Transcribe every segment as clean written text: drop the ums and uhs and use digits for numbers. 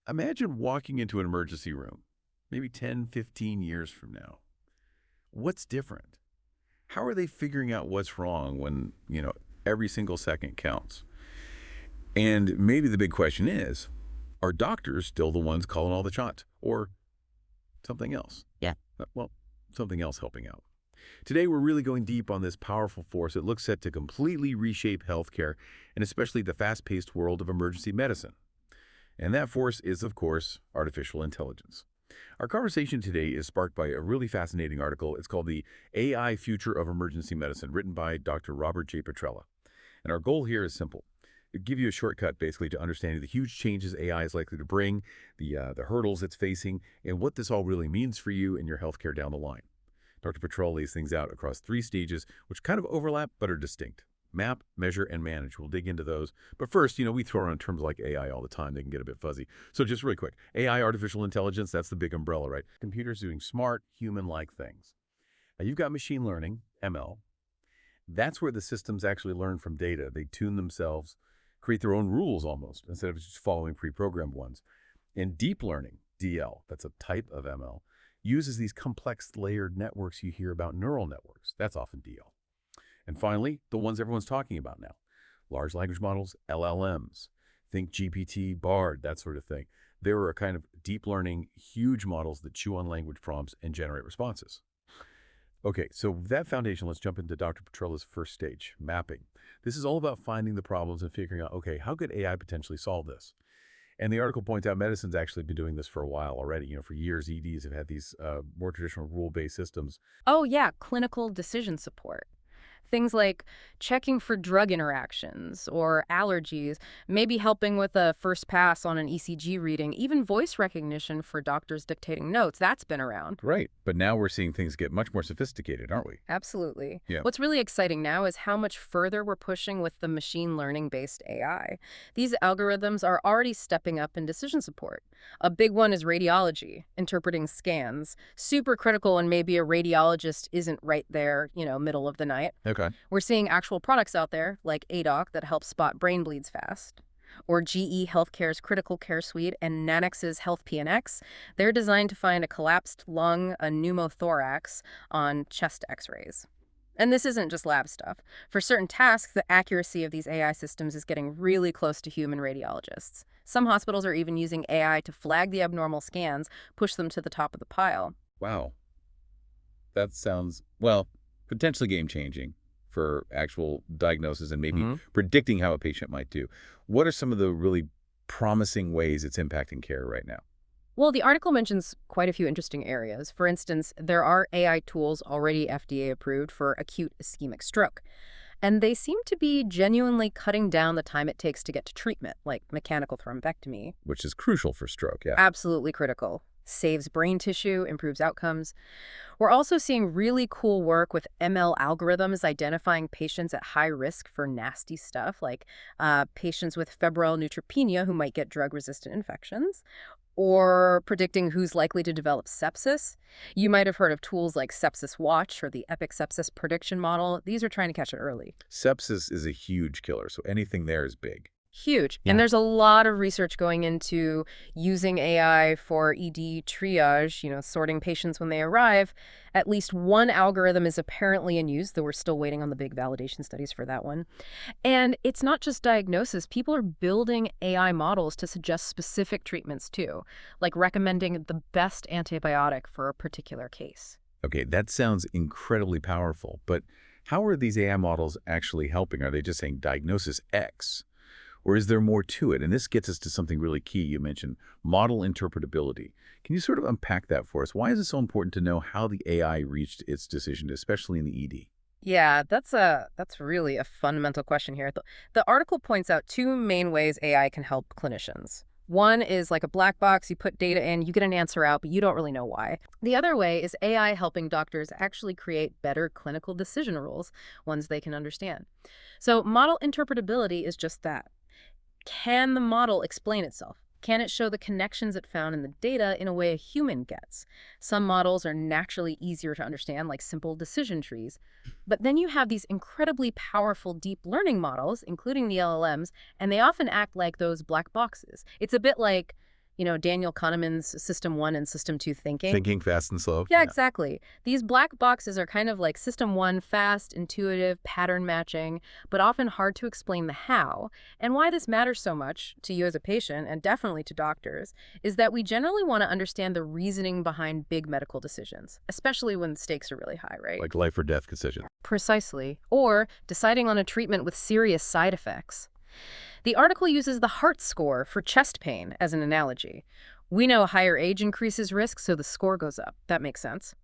Imagine walking into an emergency room, maybe 10, 15 years from now. What's different? How are they figuring out what's wrong when, every single second counts? And maybe the big question is, are doctors still the ones calling all the shots? Or something else? Yeah. Well, something else helping out. Today, we're really going deep on this powerful force that looks set to completely reshape healthcare, and especially the fast-paced world of emergency medicine. And that force is, of course, artificial intelligence. Our conversation today is sparked by a really fascinating article. It's called The AI Future of Emergency Medicine, written by Dr. Robert J. Petrella. And our goal here is simple. To give you a shortcut, basically, to understanding the huge changes AI is likely to bring, the hurdles it's facing, and what this all really means for you and your healthcare down the line. Dr. Petrella lays things out across 3 stages, which kind of overlap but are distinct. Map, measure, and manage. We'll dig into those. But first, we throw around terms like AI all the time. They can get a bit fuzzy. So just really quick, AI, artificial intelligence, that's the big umbrella, right? Computers doing smart, human-like things. Now, you've got machine learning, ML. That's where the systems actually learn from data. They tune themselves, create their own rules almost, instead of just following pre-programmed ones. And deep learning, DL, that's a type of ML, uses these complex layered networks you hear about, neural networks. That's often DL. And finally, the ones everyone's talking about now. Large language models, LLMs. Think GPT, BARD, that sort of thing. They are a kind of deep learning, huge models that chew on language prompts and generate responses. Okay, so with that foundation, let's jump into Dr. Petrella's first stage, mapping. This is all about finding the problems and figuring out, okay, how could AI potentially solve this? And the article points out medicine's actually been doing this for a while already. For years, EDs have had these more traditional rule-based systems. Oh, yeah, clinical decision support. Things like checking for drug interactions or allergies, maybe helping with a first pass on an ECG reading, even voice recognition for doctors dictating notes. That's been around. Right. But now we're seeing things get much more sophisticated, aren't we? Absolutely. Yeah. What's really exciting now is how much further we're pushing with the machine learning-based AI. These algorithms are already stepping up in decision support. A big one is radiology, interpreting scans. Super critical when maybe a radiologist isn't right there, middle of the night. Okay. We're seeing actual products out there, like ADOC, that help spot brain bleeds fast. Or GE Healthcare's Critical Care Suite and Nanex's Health PNX. They're designed to find a collapsed lung, a pneumothorax, on chest x-rays. And this isn't just lab stuff. For certain tasks, the accuracy of these AI systems is getting really close to human radiologists. Some hospitals are even using AI to flag the abnormal scans, push them to the top of the pile. Wow. That sounds, well, potentially game-changing for actual diagnosis and maybe predicting how a patient might do. What are some of the really promising ways it's impacting care right now? Well, the article mentions quite a few interesting areas. For instance, there are AI tools already FDA approved for acute ischemic stroke. And they seem to be genuinely cutting down the time it takes to get to treatment, like mechanical thrombectomy. Which is crucial for stroke, yeah. Absolutely critical. Saves brain tissue, improves outcomes. We're also seeing really cool work with ML algorithms identifying patients at high risk for nasty stuff, like patients with febrile neutropenia who might get drug-resistant infections, or predicting who's likely to develop sepsis. You might have heard of tools like Sepsis Watch or the Epic Sepsis Prediction Model. These are trying to catch it early. Sepsis is a huge killer, so anything there is big. Huge. Yeah. And there's a lot of research going into using AI for ED triage, sorting patients when they arrive. At least one algorithm is apparently in use, though we're still waiting on the big validation studies for that one. And it's not just diagnosis. People are building AI models to suggest specific treatments, too, like recommending the best antibiotic for a particular case. Okay, that sounds incredibly powerful, but how are these AI models actually helping? Are they just saying diagnosis X? Or is there more to it? And this gets us to something really key. You mentioned model interpretability. Can you sort of unpack that for us? Why is it so important to know how the AI reached its decision, especially in the ED? Yeah, that's really a fundamental question here. The article points out 2 main ways AI can help clinicians. One is like a black box. You put data in, you get an answer out, but you don't really know why. The other way is AI helping doctors actually create better clinical decision rules, ones they can understand. So model interpretability is just that. Can the model explain itself? Can it show the connections it found in the data in a way a human gets? Some models are naturally easier to understand, like simple decision trees. But then you have these incredibly powerful deep learning models, including the LLMs, and they often act like those black boxes. It's a bit like Daniel Kahneman's System 1 and System 2 thinking. Thinking fast and slow. Yeah, exactly. These black boxes are kind of like System 1, fast, intuitive, pattern matching, but often hard to explain the how. And why this matters so much to you as a patient, and definitely to doctors, is that we generally want to understand the reasoning behind big medical decisions, especially when the stakes are really high, right? Like life or death decision. Precisely. Or deciding on a treatment with serious side effects. The article uses the heart score for chest pain as an analogy. We know higher age increases risk, so the score goes up. That makes sense.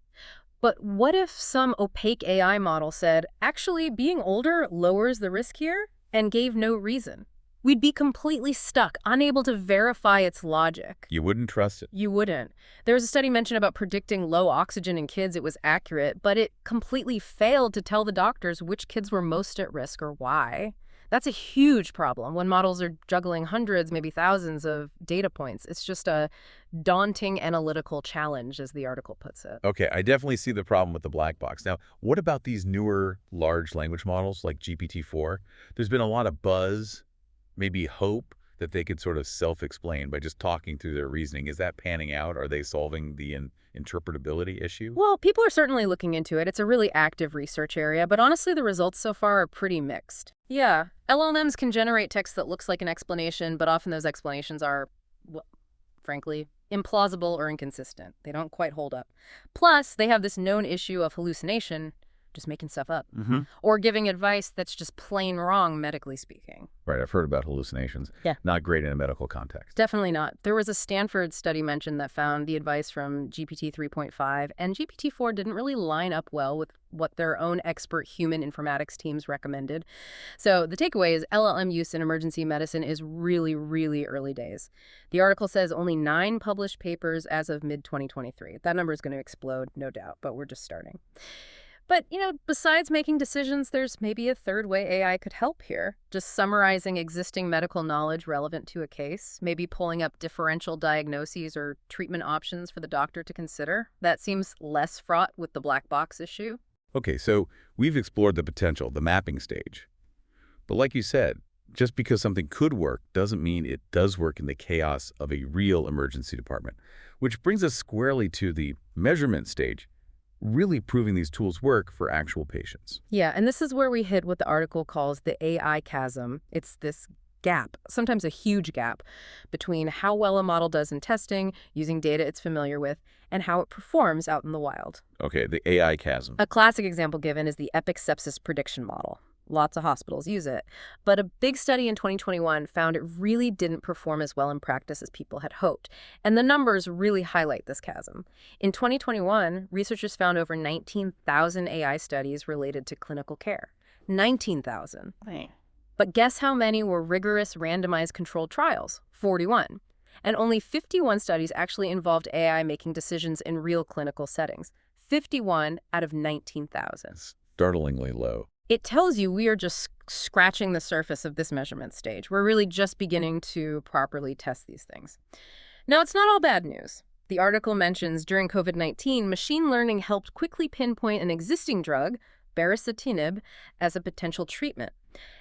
But what if some opaque AI model said, actually, being older lowers the risk here, and gave no reason? We'd be completely stuck, unable to verify its logic. You wouldn't trust it. You wouldn't. There was a study mentioned about predicting low oxygen in kids. It was accurate, but it completely failed to tell the doctors which kids were most at risk or why. That's a huge problem when models are juggling hundreds, maybe thousands of data points. It's just a daunting analytical challenge, as the article puts it. Okay, I definitely see the problem with the black box. Now, what about these newer large language models like GPT-4? There's been a lot of buzz, maybe hope that they could sort of self-explain by just talking through their reasoning. Is that panning out? Are they solving the interpretability issue? Well, people are certainly looking into it. It's a really active research area, but honestly, the results so far are pretty mixed. Yeah, LLMs can generate text that looks like an explanation, but often those explanations are, well, frankly, implausible or inconsistent. They don't quite hold up. Plus, they have this known issue of hallucination, just making stuff up, or giving advice that's just plain wrong, medically speaking. Right, I've heard about hallucinations. Yeah. Not great in a medical context. Definitely not. There was a Stanford study mentioned that found the advice from GPT 3.5, and GPT 4 didn't really line up well with what their own expert human informatics teams recommended. So the takeaway is LLM use in emergency medicine is really, really early days. The article says only 9 published papers as of mid-2023. That number is going to explode, no doubt, but we're just starting. But, besides making decisions, there's maybe a third way AI could help here. Just summarizing existing medical knowledge relevant to a case, maybe pulling up differential diagnoses or treatment options for the doctor to consider. That seems less fraught with the black box issue. Okay, so we've explored the potential, the mapping stage. But like you said, just because something could work doesn't mean it does work in the chaos of a real emergency department. Which brings us squarely to the measurement stage, really proving these tools work for actual patients. Yeah, and this is where we hit what the article calls the AI chasm. It's this gap, sometimes a huge gap, between how well a model does in testing, using data it's familiar with, and how it performs out in the wild. Okay, the AI chasm. A classic example given is the EPIC sepsis prediction model. Lots of hospitals use it. But a big study in 2021 found it really didn't perform as well in practice as people had hoped. And the numbers really highlight this chasm. In 2021, researchers found over 19,000 AI studies related to clinical care. 19,000. Right. But guess how many were rigorous randomized controlled trials? 41. And only 51 studies actually involved AI making decisions in real clinical settings. 51 out of 19,000. Startlingly low. It tells you we are just scratching the surface of this measurement stage. We're really just beginning to properly test these things. Now, it's not all bad news. The article mentions during COVID-19, machine learning helped quickly pinpoint an existing drug, baricitinib, as a potential treatment.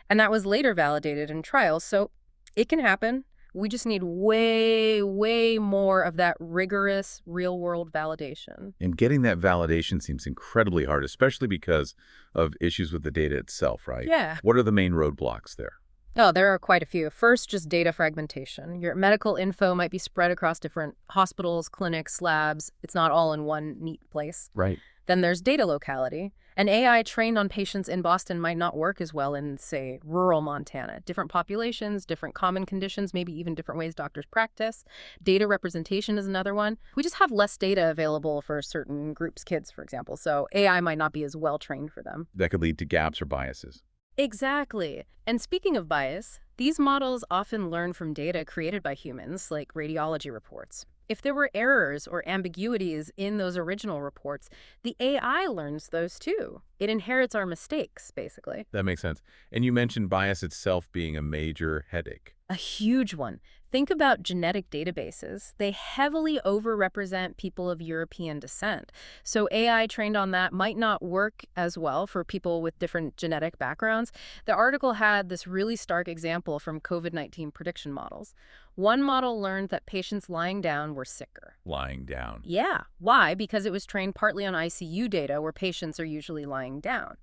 And that was later validated in trials, so it can happen. We just need way, way more of that rigorous real-world validation. And getting that validation seems incredibly hard, especially because of issues with the data itself, right? Yeah. What are the main roadblocks there? Oh, there are quite a few. First, just data fragmentation. Your medical info might be spread across different hospitals, clinics, labs. It's not all in one neat place. Right. Then there's data locality. An AI trained on patients in Boston might not work as well in, say, rural Montana. Different populations, different common conditions, maybe even different ways doctors practice. Data representation is another one. We just have less data available for certain groups, kids, for example, so AI might not be as well trained for them. That could lead to gaps or biases. Exactly. And speaking of bias, these models often learn from data created by humans, like radiology reports. If there were errors or ambiguities in those original reports, the AI learns those too. It inherits our mistakes, basically. That makes sense. And you mentioned bias itself being a major headache. A huge one. Think about genetic databases. They heavily overrepresent people of European descent. So AI trained on that might not work as well for people with different genetic backgrounds. The article had this really stark example from COVID-19 prediction models. One model learned that patients lying down were sicker. Lying down. Yeah. Why? Because it was trained partly on ICU data where patients are usually lying down.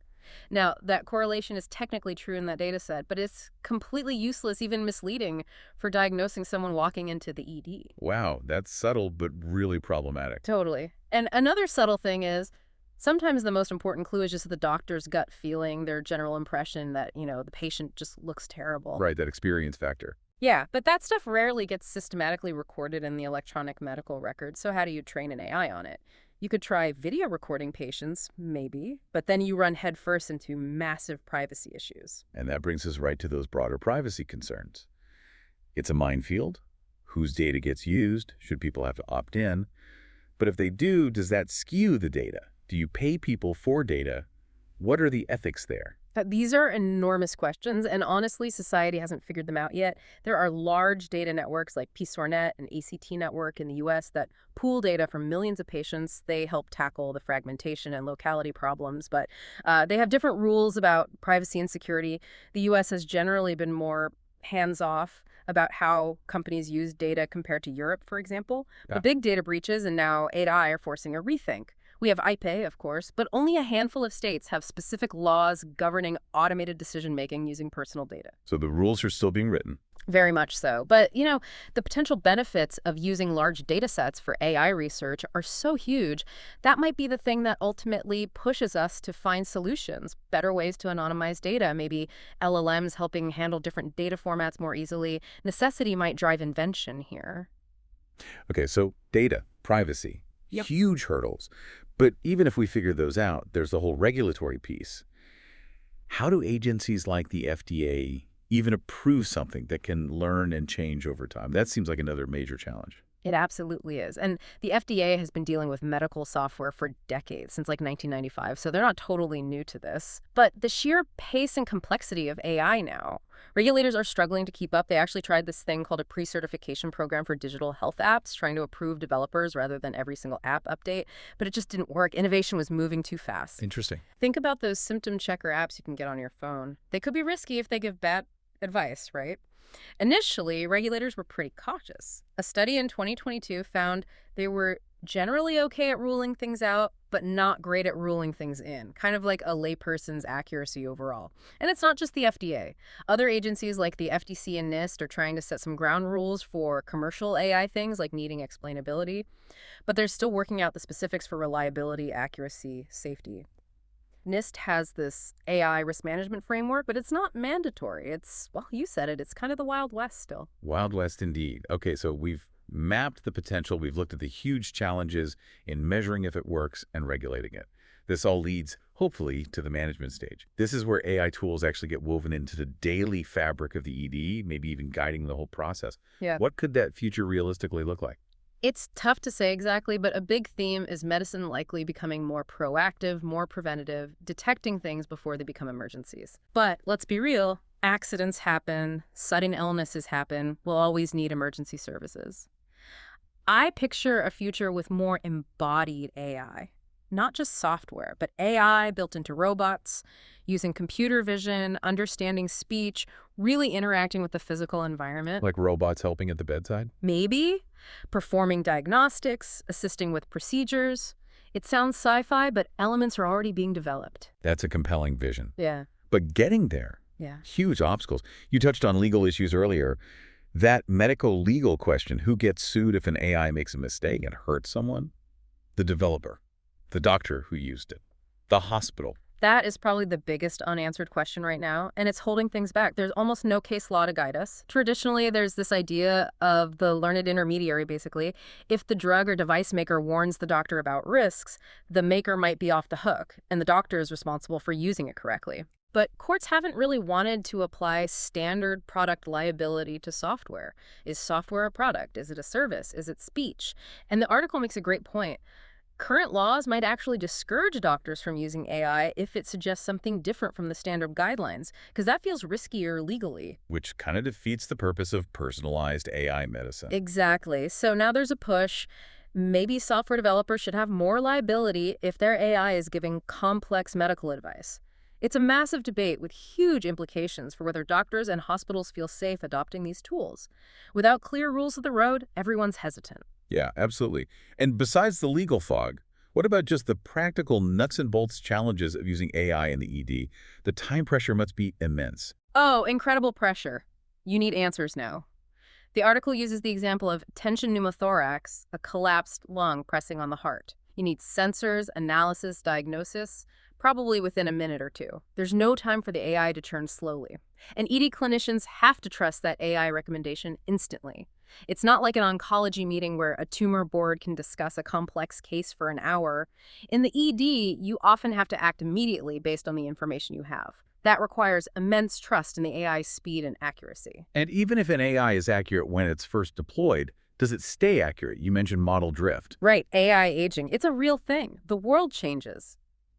Now, that correlation is technically true in that data set, but it's completely useless, even misleading, for diagnosing someone walking into the ED. Wow, that's subtle but really problematic. Totally. And another subtle thing is sometimes the most important clue is just the doctor's gut feeling, their general impression that, the patient just looks terrible. Right, that experience factor. Yeah, but that stuff rarely gets systematically recorded in the electronic medical record, so how do you train an AI on it? You could try video recording patients, maybe, but then you run headfirst into massive privacy issues. And that brings us right to those broader privacy concerns. It's a minefield. Whose data gets used? Should people have to opt in? But if they do, does that skew the data? Do you pay people for data? What are the ethics there? These are enormous questions, and honestly, society hasn't figured them out yet. There are large data networks like PSORNet and ACT Network in the U.S. that pool data from millions of patients. They help tackle the fragmentation and locality problems, but they have different rules about privacy and security. The U.S. has generally been more hands-off about how companies use data compared to Europe, for example. Yeah. But big data breaches and now AI are forcing a rethink. We have IPE, of course, but only a handful of states have specific laws governing automated decision-making using personal data. So the rules are still being written. Very much so. But, the potential benefits of using large data sets for AI research are so huge, that might be the thing that ultimately pushes us to find solutions, better ways to anonymize data, maybe LLMs helping handle different data formats more easily. Necessity might drive invention here. Okay, so data, privacy, Yep. huge hurdles. But even if we figure those out, there's the whole regulatory piece. How do agencies like the FDA even approve something that can learn and change over time? That seems like another major challenge. It absolutely is. And the FDA has been dealing with medical software for decades, since like 1995, so they're not totally new to this. But the sheer pace and complexity of AI now, regulators are struggling to keep up. They actually tried this thing called a pre-certification program for digital health apps, trying to approve developers rather than every single app update, but it just didn't work. Innovation was moving too fast. Interesting. Think about those symptom checker apps you can get on your phone. They could be risky if they give bad advice, right? Initially, regulators were pretty cautious. A study in 2022 found they were generally okay at ruling things out, but not great at ruling things in, kind of like a layperson's accuracy overall. And it's not just the FDA. Other agencies like the FTC and NIST are trying to set some ground rules for commercial AI things like needing explainability, but they're still working out the specifics for reliability, accuracy, safety. NIST has this AI risk management framework, but it's not mandatory. It's, well, you said it, it's kind of the Wild West still. Wild West indeed. Okay, so we've mapped the potential. We've looked at the huge challenges in measuring if it works and regulating it. This all leads, hopefully, to the management stage. This is where AI tools actually get woven into the daily fabric of the ED, maybe even guiding the whole process. Yeah. What could that future realistically look like? It's tough to say exactly, but a big theme is medicine likely becoming more proactive, more preventative, detecting things before they become emergencies. But let's be real, accidents happen, sudden illnesses happen, we'll always need emergency services. I picture a future with more embodied AI. Not just software, but AI built into robots, using computer vision, understanding speech, really interacting with the physical environment. Like robots helping at the bedside? Maybe performing diagnostics, assisting with procedures. It sounds sci-fi, but elements are already being developed. That's a compelling vision. Yeah. But getting there, Yeah. huge obstacles. You touched on legal issues earlier. That medico-legal question, who gets sued if an AI makes a mistake and hurts someone? The developer, the doctor who used it, the hospital. That is probably the biggest unanswered question right now, and it's holding things back. There's almost no case law to guide us. Traditionally, there's this idea of the learned intermediary, basically. If the drug or device maker warns the doctor about risks, the maker might be off the hook, and the doctor is responsible for using it correctly. But courts haven't really wanted to apply standard product liability to software. Is software a product? Is it a service? Is it speech? And the article makes a great point. Current laws might actually discourage doctors from using AI if it suggests something different from the standard guidelines, because that feels riskier legally. Which kind of defeats the purpose of personalized AI medicine. Exactly. So now there's a push. Maybe software developers should have more liability if their AI is giving complex medical advice. It's a massive debate with huge implications for whether doctors and hospitals feel safe adopting these tools. Without clear rules of the road, everyone's hesitant. Yeah, absolutely. And besides the legal fog, what about just the practical nuts and bolts challenges of using AI in the ED? The time pressure must be immense. Oh, incredible pressure. You need answers now. The article uses the example of tension pneumothorax, a collapsed lung pressing on the heart. You need sensors, analysis, diagnosis, probably within a minute or two. There's no time for the AI to churn slowly. And ED clinicians have to trust that AI recommendation instantly. It's not like an oncology meeting where a tumor board can discuss a complex case for an hour. In the ED, you often have to act immediately based on the information you have. That requires immense trust in the AI's speed and accuracy. And even if an AI is accurate when it's first deployed, does it stay accurate? You mentioned model drift. Right, AI aging. It's a real thing. The world changes.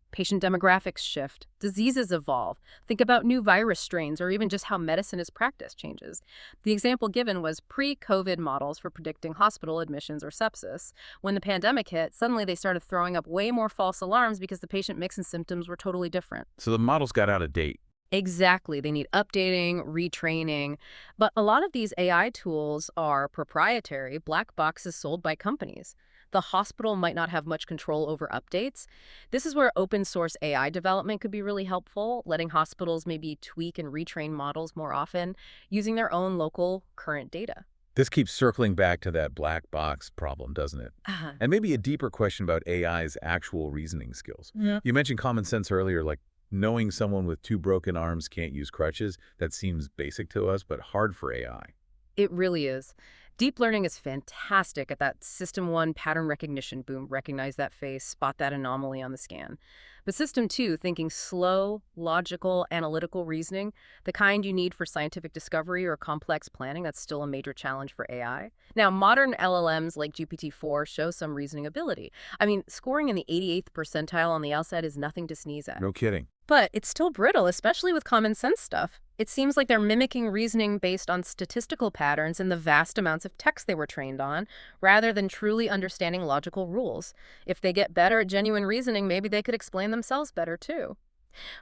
Patient demographics shift, diseases evolve. Think about new virus strains or even just how medicine is practiced changes. The example given was pre-COVID models for predicting hospital admissions or sepsis. When the pandemic hit, suddenly they started throwing up way more false alarms because the patient mix and symptoms were totally different. So the models got out of date. Exactly. They need updating, retraining. But a lot of these AI tools are proprietary, black boxes sold by companies. The hospital might not have much control over updates. This is where open source AI development could be really helpful, letting hospitals maybe tweak and retrain models more often using their own local current data. This keeps circling back to that black box problem, doesn't it? Uh-huh. And maybe a deeper question about AI's actual reasoning skills. Yeah. You mentioned common sense earlier, like knowing someone with 2 broken arms can't use crutches. That seems basic to us, but hard for AI. It really is. Deep learning is fantastic at that System 1 pattern recognition. Boom, recognize that face, spot that anomaly on the scan. But System 2, thinking slow, logical, analytical reasoning, the kind you need for scientific discovery or complex planning, that's still a major challenge for AI. Now, modern LLMs like GPT-4 show some reasoning ability. I mean, scoring in the 88th percentile on the LSAT is nothing to sneeze at. No kidding. But it's still brittle, especially with common sense stuff. It seems like they're mimicking reasoning based on statistical patterns and the vast amounts of text they were trained on, rather than truly understanding logical rules. If they get better at genuine reasoning, maybe they could explain themselves better too.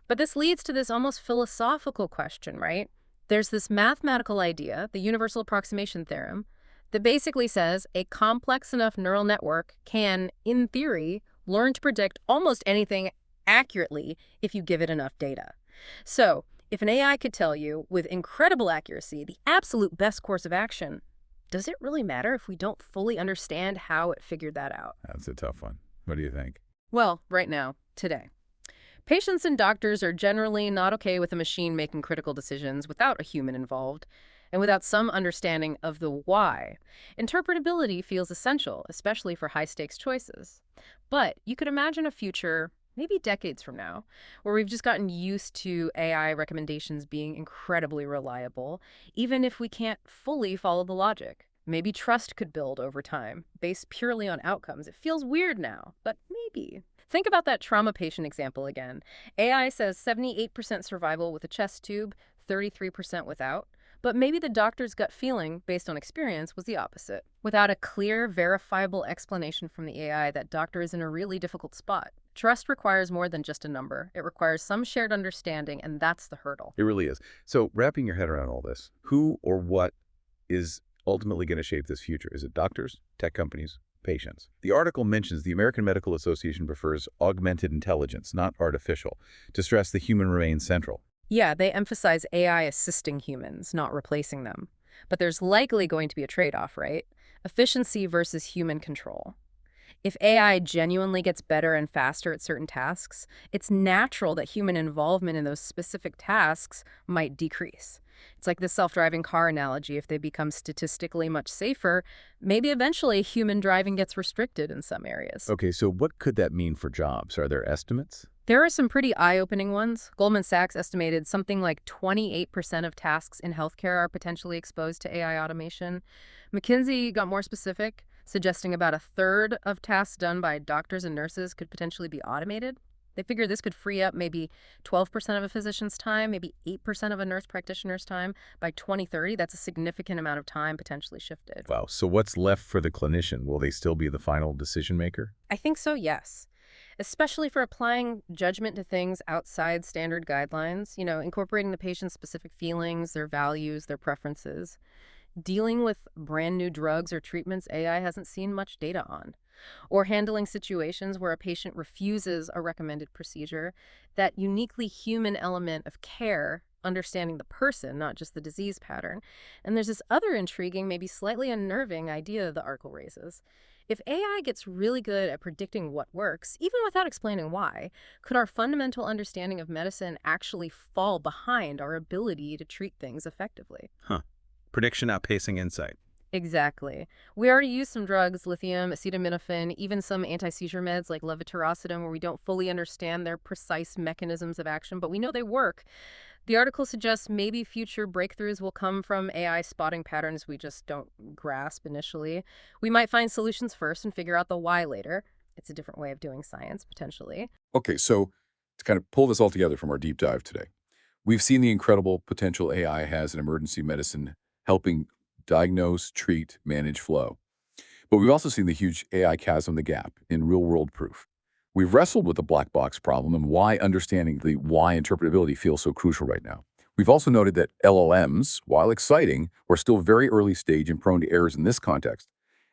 But this leads to this almost philosophical question, right? There's this mathematical idea, the universal approximation theorem, that basically says a complex enough neural network can, in theory, learn to predict almost anything accurately if you give it enough data. So, if an AI could tell you, with incredible accuracy, the absolute best course of action, does it really matter if we don't fully understand how it figured that out? That's a tough one. What do you think? Well, right now, today. Patients and doctors are generally not okay with a machine making critical decisions without a human involved, and without some understanding of the why. Interpretability feels essential, especially for high-stakes choices. But you could imagine a future, maybe decades from now, where we've just gotten used to AI recommendations being incredibly reliable, even if we can't fully follow the logic. Maybe trust could build over time, based purely on outcomes. It feels weird now, but maybe. Think about that trauma patient example again. AI says 78% survival with a chest tube, 33% without. But maybe the doctor's gut feeling, based on experience, was the opposite. Without a clear, verifiable explanation from the AI, that doctor is in a really difficult spot. Trust requires more than just a number. It requires some shared understanding, and that's the hurdle. It really is. So wrapping your head around all this, who or what is ultimately going to shape this future? Is it doctors, tech companies, patients? The article mentions the American Medical Association prefers augmented intelligence, not artificial, to stress the human remains central. Yeah, they emphasize AI assisting humans, not replacing them. But there's likely going to be a trade-off, right? Efficiency versus human control. If AI genuinely gets better and faster at certain tasks, it's natural that human involvement in those specific tasks might decrease. It's like the self-driving car analogy. If they become statistically much safer, maybe eventually human driving gets restricted in some areas. Okay, so what could that mean for jobs? Are there estimates? There are some pretty eye-opening ones. Goldman Sachs estimated something like 28% of tasks in healthcare are potentially exposed to AI automation. McKinsey got more specific. suggesting about a third of tasks done by doctors and nurses could potentially be automated. They figure this could free up maybe 12% of a physician's time, maybe 8% of a nurse practitioner's time. By 2030, that's a significant amount of time potentially shifted. Wow. So what's left for the clinician? Will they still be the final decision maker? I think so, yes. Especially for applying judgment to things outside standard guidelines, incorporating the patient's specific feelings, their values, their preferences. Dealing with brand new drugs or treatments AI hasn't seen much data on, or handling situations where a patient refuses a recommended procedure. That uniquely human element of care, understanding the person, not just the disease pattern. And there's this other intriguing, maybe slightly unnerving idea the article raises. If AI gets really good at predicting what works, even without explaining why, could our fundamental understanding of medicine actually fall behind our ability to treat things effectively? Huh. Prediction outpacing insight. Exactly. We already use some drugs, lithium, acetaminophen, even some anti-seizure meds like levetiracetam, where we don't fully understand their precise mechanisms of action, but we know they work. The article suggests maybe future breakthroughs will come from AI spotting patterns we just don't grasp initially. We might find solutions first and figure out the why later. It's a different way of doing science, potentially. Okay, so to kind of pull this all together from our deep dive today, we've seen the incredible potential AI has in emergency medicine, helping diagnose, treat, manage flow. But we've also seen the huge AI chasm, the gap, in real-world proof. We've wrestled with the black box problem and why understanding the why interpretability feels so crucial right now. We've also noted that LLMs, while exciting, are still very early stage and prone to errors in this context.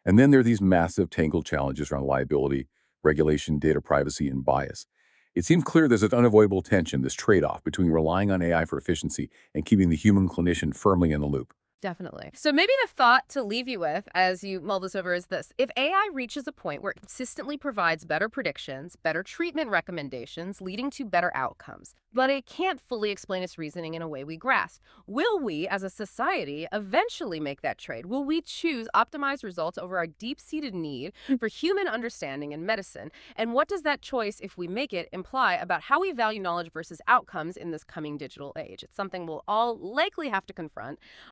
And then there are these massive tangled challenges around liability, regulation, data privacy, and bias. It seems clear there's an unavoidable tension, this trade-off between relying on AI for efficiency and keeping the human clinician firmly in the loop. Definitely. So maybe the thought to leave you with as you mull this over is this. If AI reaches a point where it consistently provides better predictions, better treatment recommendations, leading to better outcomes, but it can't fully explain its reasoning in a way we grasp, will we, as a society, eventually make that trade? Will we choose optimized results over our deep-seated need for human understanding in medicine? And what does that choice, if we make it, imply about how we value knowledge versus outcomes in this coming digital age? It's something we'll all likely have to confront.